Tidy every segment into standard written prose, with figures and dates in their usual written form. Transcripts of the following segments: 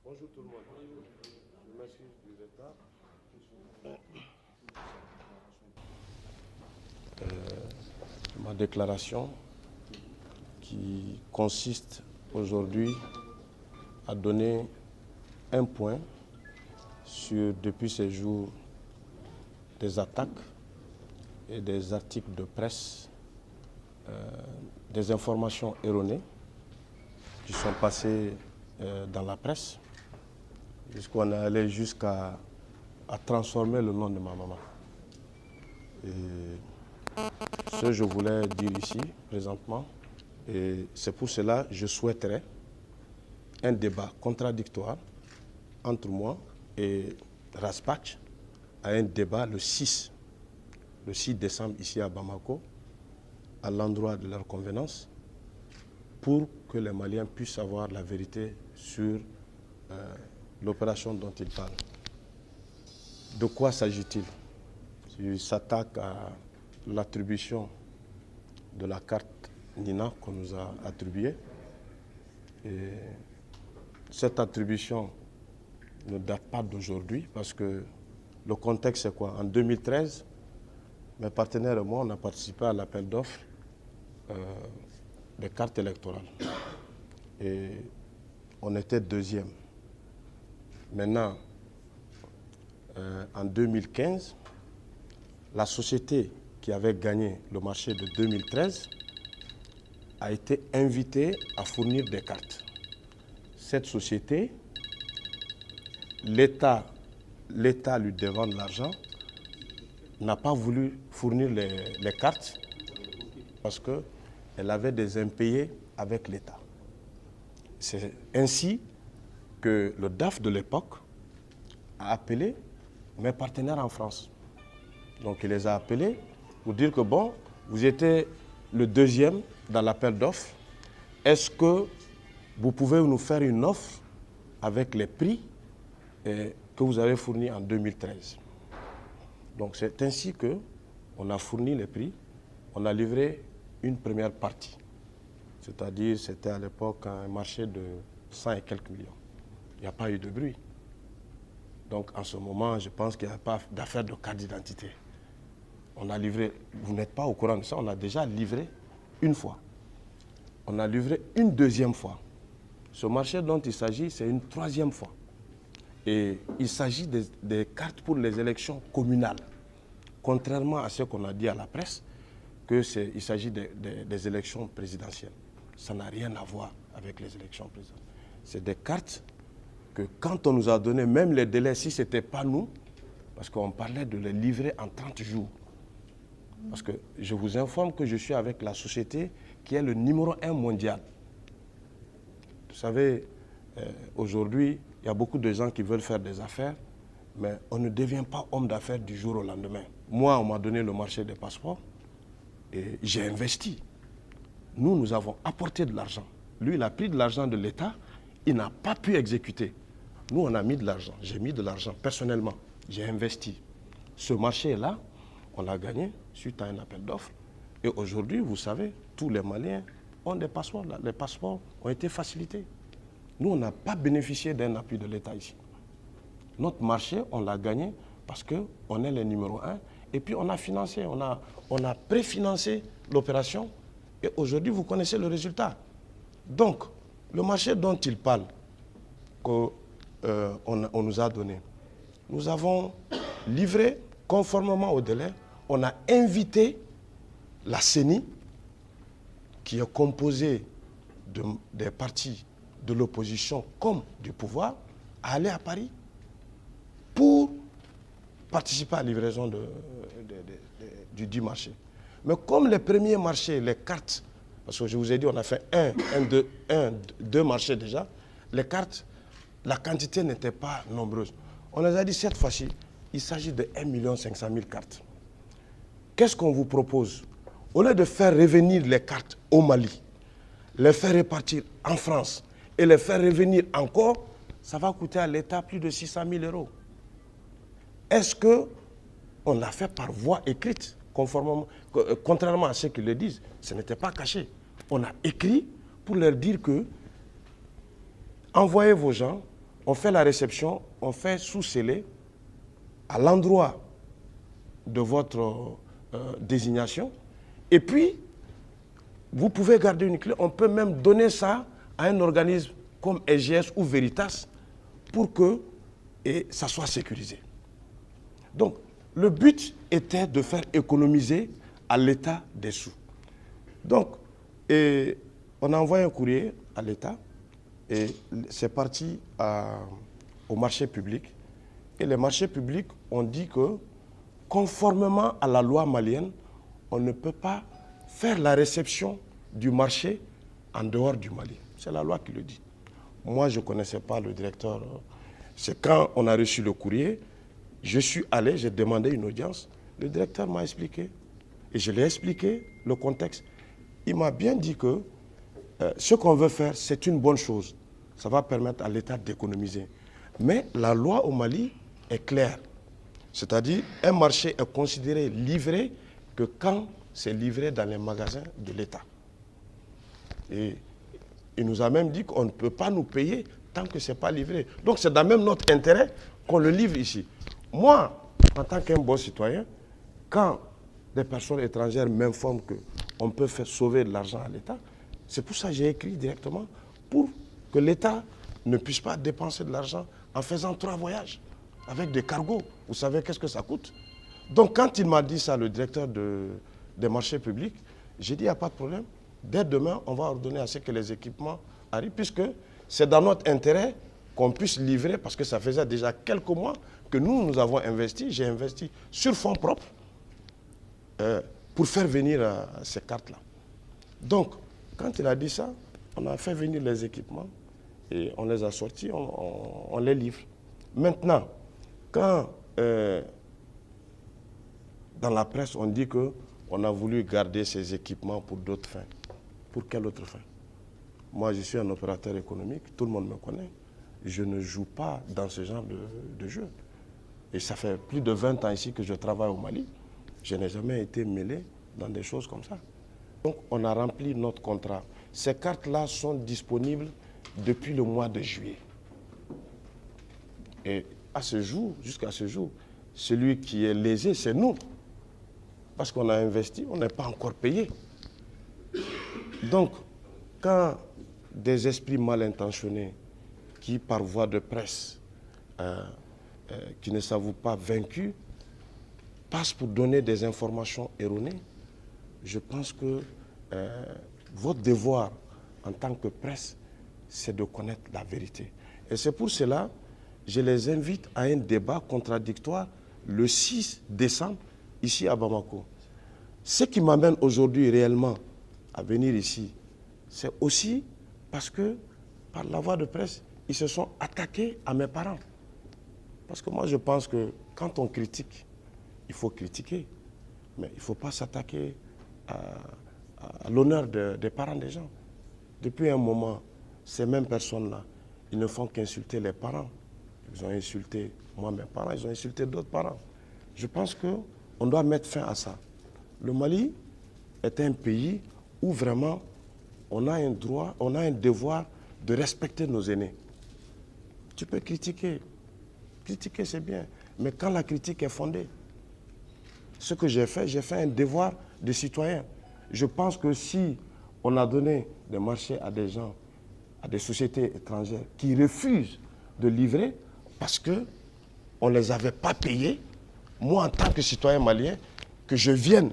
Bonjour tout le monde. Je m'excuse du retard. Ma déclaration qui consiste aujourd'hui à donner un point sur, depuis ces jours, des attaques et des articles de presse, des informations erronées qui sont passées dans la presse, puisqu'on est allé jusqu'à transformer le nom de ma maman. Et ce que je voulais dire ici, présentement, et c'est pour cela que je souhaiterais un débat contradictoire entre moi et Raspatch à un débat le 6 décembre ici à Bamako, à l'endroit de leur convenance, pour que les Maliens puissent avoir la vérité sur l'opération dont ils parlent. De quoi s'agit-il? Il s'attaque à l'attribution de la carte Nina qu'on nous a attribuée. Et cette attribution ne date pas d'aujourd'hui parce que le contexte c'est quoi? En 2013, mes partenaires et moi, on a participé à l'appel d'offres des cartes électorales. Et on était deuxième. Maintenant, en 2015, la société qui avait gagné le marché de 2013 a été invitée à fournir des cartes. Cette société, l'État lui devant de l'argent, n'a pas voulu fournir les cartes parce qu'elle avait des impayés avec l'État. C'est ainsi que le DAF de l'époque a appelé mes partenaires en France. Donc il les a appelés pour dire que bon, vous étiez le deuxième dans l'appel d'offres. Est-ce que vous pouvez nous faire une offre avec les prix que vous avez fournis en 2013? Donc c'est ainsi qu'on a fourni les prix, on a livré une première partie. C'est-à-dire c'était à l'époque un marché de 100 et quelques millions. Il n'y a pas eu de bruit. Donc en ce moment, je pense qu'il n'y a pas d'affaire de carte d'identité. On a livré, vous n'êtes pas au courant de ça, on a déjà livré une fois. On a livré une deuxième fois. Ce marché dont il s'agit, c'est une troisième fois. Et il s'agit des cartes pour les élections communales. Contrairement à ce qu'on a dit à la presse, qu'il s'agit des élections présidentielles. Ça n'a rien à voir avec les élections présidentielles. C'est des cartes que quand on nous a donné, même les délais, si ce n'était pas nous, parce qu'on parlait de les livrer en 30 jours. Parce que je vous informe que je suis avec la société qui est le numéro 1 mondial. Vous savez, aujourd'hui, il y a beaucoup de gens qui veulent faire des affaires, mais on ne devient pas homme d'affaires du jour au lendemain. Moi, on m'a donné le marché des passeports et j'ai investi. Nous avons apporté de l'argent. Lui, il a pris de l'argent de l'État, il n'a pas pu exécuter. Nous, on a mis de l'argent. J'ai mis de l'argent personnellement. J'ai investi. Ce marché-là, on l'a gagné suite à un appel d'offres. Et aujourd'hui, vous savez, tous les Maliens ont des passeports. Les passeports ont été facilités. Nous, on n'a pas bénéficié d'un appui de l'État ici. Notre marché, on l'a gagné parce qu'on est les numéro 1. Et puis, on a financé, on a préfinancé l'opération. Et aujourd'hui, vous connaissez le résultat. Donc, le marché dont il parle, qu'on nous a donné, nous avons livré conformément au délai. On a invité la CENI, qui est composée des partis de l'opposition comme du pouvoir, à aller à Paris pour participer à la livraison du dit marché. Mais comme les premiers marchés, les cartes, parce que je vous ai dit, on a fait deux marchés déjà, les cartes, la quantité n'était pas nombreuse. On les a dit, cette fois-ci, il s'agit de 1 500 000 cartes. Qu'est-ce qu'on vous propose? Au lieu de faire revenir les cartes au Mali, les faire répartir en France et les faire revenir encore, ça va coûter à l'État plus de 600 000 euros. Est-ce qu'on l'a fait par voie écrite, contrairement à ce qu'ils le disent? Ce n'était pas caché. On a écrit pour leur dire que envoyez vos gens, on fait la réception, on fait sous-scellé à l'endroit de votre désignation. Et puis, vous pouvez garder une clé. On peut même donner ça à un organisme comme SGS ou Veritas pour que ça soit sécurisé. Donc, le but était de faire économiser à l'État des sous. Donc, on a envoyé un courrier à l'État et c'est parti au marché public. Et les marchés publics ont dit que, conformément à la loi malienne, on ne peut pas faire la réception du marché en dehors du Mali. C'est la loi qui le dit. Moi, je ne connaissais pas le directeur. C'est quand on a reçu le courrier, je suis allé, j'ai demandé une audience. Le directeur m'a expliqué. Et je lui ai expliqué le contexte. Il m'a bien dit que ce qu'on veut faire, c'est une bonne chose. Ça va permettre à l'État d'économiser. Mais la loi au Mali est claire. C'est-à-dire, un marché est considéré livré que quand c'est livré dans les magasins de l'État. Et il nous a même dit qu'on ne peut pas nous payer tant que ce n'est pas livré. Donc c'est dans même notre intérêt qu'on le livre ici. Moi, en tant qu'un bon citoyen, quand des personnes étrangères m'informent qu'on peut faire sauver de l'argent à l'État, c'est pour ça que j'ai écrit directement pour que l'État ne puisse pas dépenser de l'argent en faisant 3 voyages avec des cargos. Vous savez qu'est-ce que ça coûte? Donc quand il m'a dit ça, le directeur des marchés publics, j'ai dit il n'y a pas de problème. Dès demain, on va ordonner à ce que les équipements arrivent, puisque c'est dans notre intérêt qu'on puisse livrer, parce que ça faisait déjà quelques mois que nous avons investi, j'ai investi sur fonds propres pour faire venir ces cartes-là. Donc, quand il a dit ça, on a fait venir les équipements et on les a sortis, on les livre. Maintenant, quand dans la presse on dit qu'on a voulu garder ces équipements pour d'autres fins, pour quelle autre fin? Moi, je suis un opérateur économique, tout le monde me connaît. Je ne joue pas dans ce genre de jeu. Et ça fait plus de 20 ans ici que je travaille au Mali. Je n'ai jamais été mêlé dans des choses comme ça. Donc, on a rempli notre contrat. Ces cartes-là sont disponibles depuis le mois de juillet. Et à ce jour, jusqu'à ce jour, celui qui est lésé, c'est nous. Parce qu'on a investi, on n'est pas encore payé. Donc, quand des esprits mal intentionnés, qui par voie de presse, qui ne s'avouent pas vaincus, passent pour donner des informations erronées, je pense que votre devoir en tant que presse, c'est de connaître la vérité. Et c'est pour cela que je les invite à un débat contradictoire le 6 décembre, ici à Bamako. Ce qui m'amène aujourd'hui réellement à venir ici, c'est aussi parce que, par la voie de presse, ils se sont attaqués à mes parents. Parce que moi, je pense que quand on critique, il faut critiquer. Mais il ne faut pas s'attaquer à l'honneur des parents des gens. Depuis un moment, ces mêmes personnes-là, ils ne font qu'insulter les parents. Ils ont insulté, moi, mes parents, ils ont insulté d'autres parents. Je pense qu'on doit mettre fin à ça. Le Mali est un pays où vraiment on a un droit, on a un devoir de respecter nos aînés. Tu peux critiquer. Critiquer, c'est bien. Mais quand la critique est fondée, ce que j'ai fait un devoir de citoyen. Je pense que si on a donné des marchés à des gens, à des sociétés étrangères qui refusent de livrer parce qu'on ne les avait pas payés, moi en tant que citoyen malien, que je vienne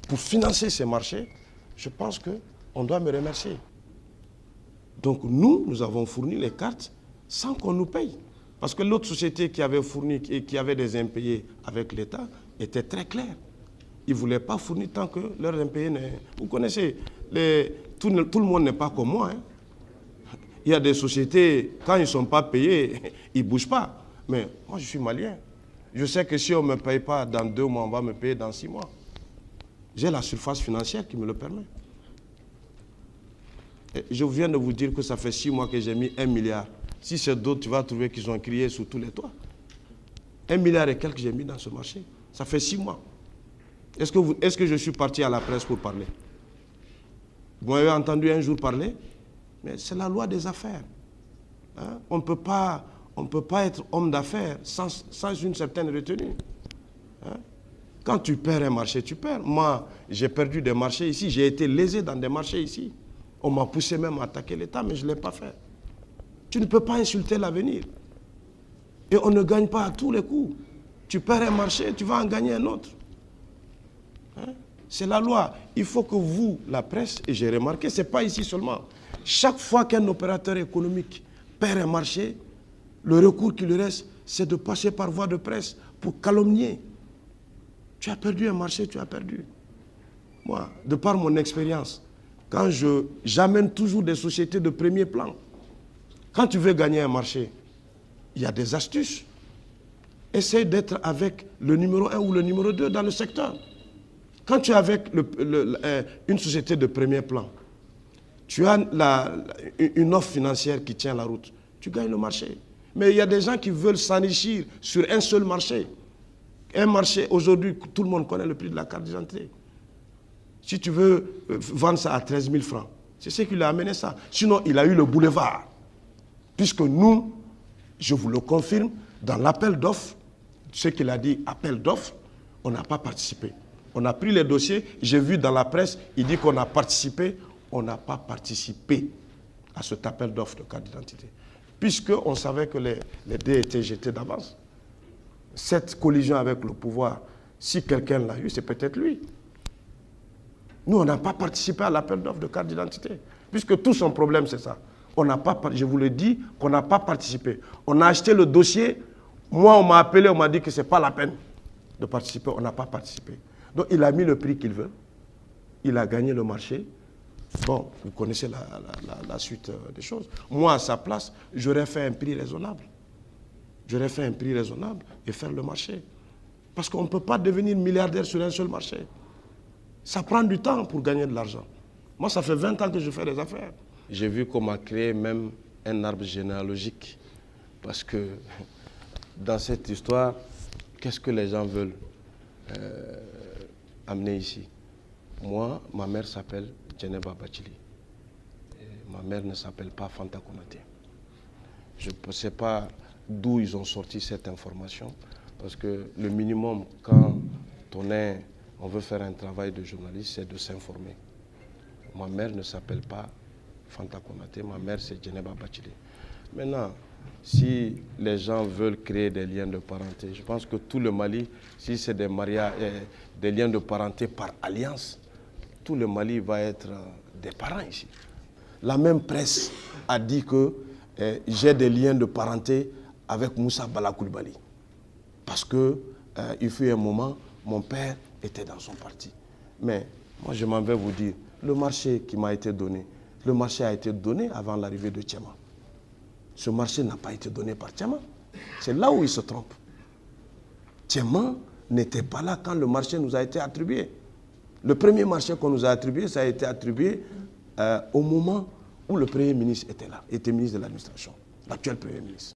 pour financer ces marchés, je pense qu'on doit me remercier. Donc nous avons fourni les cartes sans qu'on nous paye. Parce que l'autre société qui avait fourni et qui avait des impayés avec l'État était très claire. Ils ne voulaient pas fournir tant que leurs impayés n'est... Vous connaissez, tout le monde n'est pas comme moi. Hein. Il y a des sociétés, quand ils ne sont pas payés, ils ne bougent pas. Mais moi, je suis malien. Je sais que si on ne me paye pas dans 2 mois, on va me payer dans 6 mois. J'ai la surface financière qui me le permet. Et je viens de vous dire que ça fait 6 mois que j'ai mis 1 milliard. Si c'est d'autres, tu vas trouver qu'ils ont crié sous tous les toits. 1 milliard et quelques j'ai mis dans ce marché. Ça fait 6 mois. Est-ce que je suis parti à la presse pour parler? Vous m'avez entendu un jour parler? Mais c'est la loi des affaires. Hein? On ne peut pas être homme d'affaires sans une certaine retenue. Hein? Quand tu perds un marché, tu perds. Moi, j'ai perdu des marchés ici. J'ai été lésé dans des marchés ici. On m'a poussé même à attaquer l'État, mais je ne l'ai pas fait. Tu ne peux pas insulter l'avenir. Et on ne gagne pas à tous les coups. Tu perds un marché, tu vas en gagner un autre. Hein? C'est la loi. Il faut que vous, la presse, et j'ai remarqué, ce n'est pas ici seulement. Chaque fois qu'un opérateur économique perd un marché, le recours qui lui reste, c'est de passer par voie de presse pour calomnier. Tu as perdu un marché, tu as perdu. Moi, de par mon expérience, quand j'amène toujours des sociétés de premier plan, quand tu veux gagner un marché, il y a des astuces. Essaye d'être avec le numéro 1 ou le numéro 2 dans le secteur. Quand tu es avec une société de premier plan, tu as une offre financière qui tient la route, tu gagnes le marché. Mais il y a des gens qui veulent s'enrichir sur un seul marché. Un marché, aujourd'hui, tout le monde connaît le prix de la carte d'identité. Si tu veux vendre ça à 13 000 francs, c'est ce qui lui a amené ça. Sinon, il a eu le boulevard. Puisque nous, je vous le confirme, dans l'appel d'offres, ce qu'il a dit, appel d'offres, on n'a pas participé. On a pris les dossiers, j'ai vu dans la presse, il dit qu'on a participé. On n'a pas participé à cet appel d'offres de carte d'identité. Puisqu'on savait que les dés étaient jetés d'avance. Cette collision avec le pouvoir, si quelqu'un l'a eu, c'est peut-être lui. Nous, on n'a pas participé à l'appel d'offres de carte d'identité. Puisque tout son problème, c'est ça. On n'a pas, je vous le dis, qu'on n'a pas participé. On a acheté le dossier. Moi, on m'a appelé, on m'a dit que ce n'est pas la peine de participer. On n'a pas participé. Donc, il a mis le prix qu'il veut. Il a gagné le marché. Bon, vous connaissez la suite des choses. Moi, à sa place, j'aurais fait un prix raisonnable. J'aurais fait un prix raisonnable et faire le marché. Parce qu'on ne peut pas devenir milliardaire sur un seul marché. Ça prend du temps pour gagner de l'argent. Moi, ça fait 20 ans que je fais des affaires. J'ai vu qu'on m'a créé même un arbre généalogique. Parce que dans cette histoire, qu'est-ce que les gens veulent amener ici? Moi, ma mère s'appelle Djeneba Bathily. Ma mère ne s'appelle pas Fanta Konaté. Je ne sais pas d'où ils ont sorti cette information, parce que le minimum, quand on veut faire un travail de journaliste, c'est de s'informer. Ma mère ne s'appelle pas Fanta Konaté, ma mère c'est Djeneba Bathily. Maintenant, si les gens veulent créer des liens de parenté, je pense que tout le Mali, si c'est des mariages, des liens de parenté par alliance, tout le Mali va être des parents ici. La même presse a dit que j'ai des liens de parenté avec Moussa Bala Coulibaly. Parce qu'il fut un moment, mon père était dans son parti. Mais moi, je m'en vais vous dire, le marché qui m'a été donné, le marché a été donné avant l'arrivée de Tchema. Ce marché n'a pas été donné par Tchema. C'est là où il se trompe. Tchema n'était pas là quand le marché nous a été attribué. Le premier marché qu'on nous a attribué, ça a été attribué au moment où le Premier ministre était là, était ministre de l'administration, l'actuel Premier ministre.